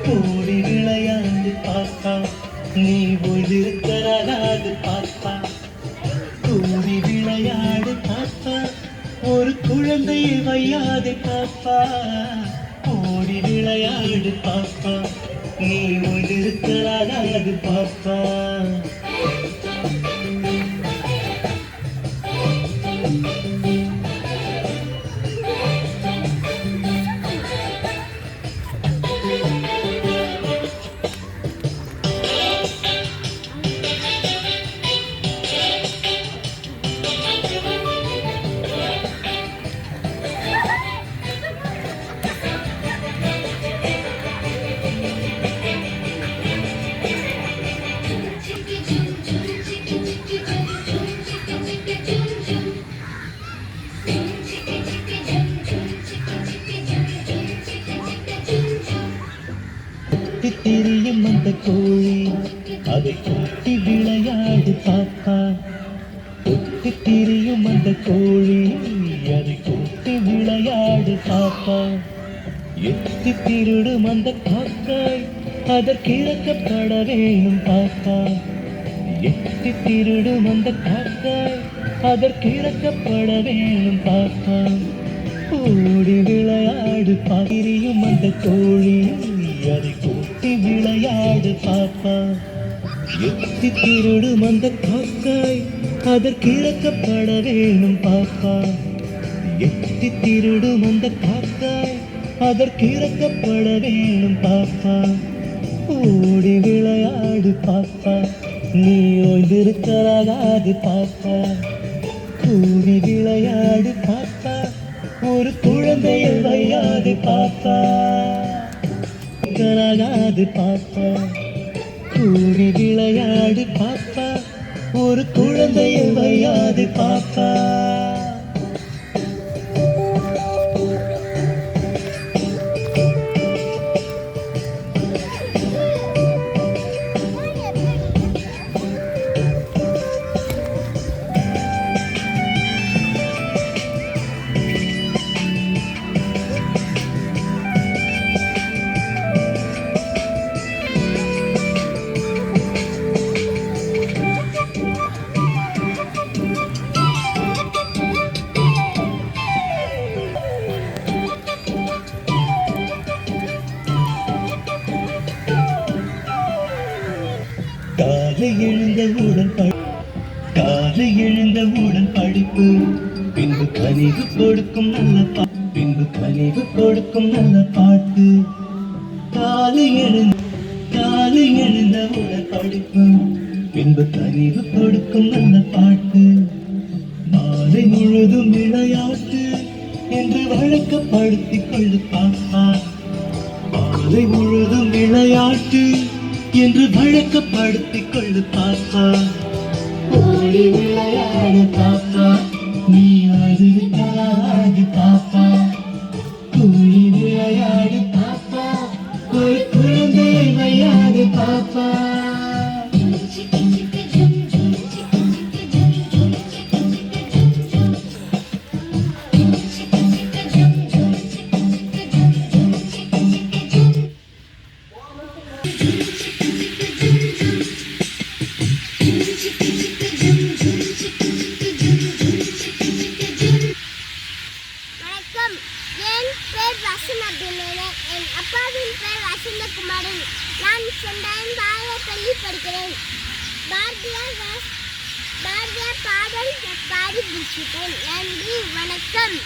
கூடி விளையாடு பாப்பா, நீ ஒழிருக்கிறாது பாப்பா. கூடி விளையாடு பாப்பா, ஒரு குழந்தையை வையாது பாப்பா. கூடி விளையாடு பாப்பா, நீ ஒழிருக்கிறாது பாப்பா. தெரியும் அந்த கோழி, அதை கொட்டி விளையாடு பாப்பா. கொட்டி தெரியும் அந்த கோழி, அதை கொட்டி விளையாடு பாப்பா. எத்தி திருடும் அந்த காக்காய், அதற்கிறக்கப்பட வேணும் பாப்பா. எத்தி திருடும் அந்த காக்காய், அதற்கிறக்கப்பட வேணும் பாப்பா. ஓடி விளையாடு பாரியும் அந்த கோழி, அதை கூட்டி விளையாடு பாப்பா. எத்தி திருடும் அந்த காக்காய், அதற்கிறக்கப்பட வேணும் பாப்பா. எத்தி திருடும் அந்த காக்காய், அதற்கிறக்கப்பட வேணும் பாப்பா. ஓடி விளையாடு பாப்பா, நீ ஓய்ந்திருக்கலாகாது பாப்பா. கூடி விளையாடு பாப்பா, ஒரு குழந்தையை வையாது பாப்பா. கராகாது பாப்பா, கூடி விளையாடு பாப்பா, ஒரு குழந்தையை வையாது பாப்பா. காலை எழுந்தவுடன் படிப்பு, பின்பு கனிவு கொடுக்கும் நல்ல பின்பு கனிவு கொடுக்கும் நல்ல பாட்டு. காலை எழுந்தவுடன் படிப்பு, பின்பு கனிவு கொடுக்கும் நல்ல பாட்டு. மாலை முழுதும் விளையாட்டு என்று வழக்கப்படுத்திக் கொள்ளு பாப்பா. மாலை முழுதும் விளையாட்டு என்று வழக்கப்படுத்திக் கொள்ளு பாப்பா. ஓடி விளையாடு பாப்பா, நீ அழுது பாப்பா. கூடி விளையாடு பாப்பா, ஒரு குழந்தையை வையாது பாப்பா. என் அப்பாவின் பெயர் வசந்தகுமாரன். நான் சென்றாயின் பள்ளி படிக்கிறேன். பாரதியார் பாடல் பாடி முடிச்சிட்டேன். நன்றி, வணக்கம்.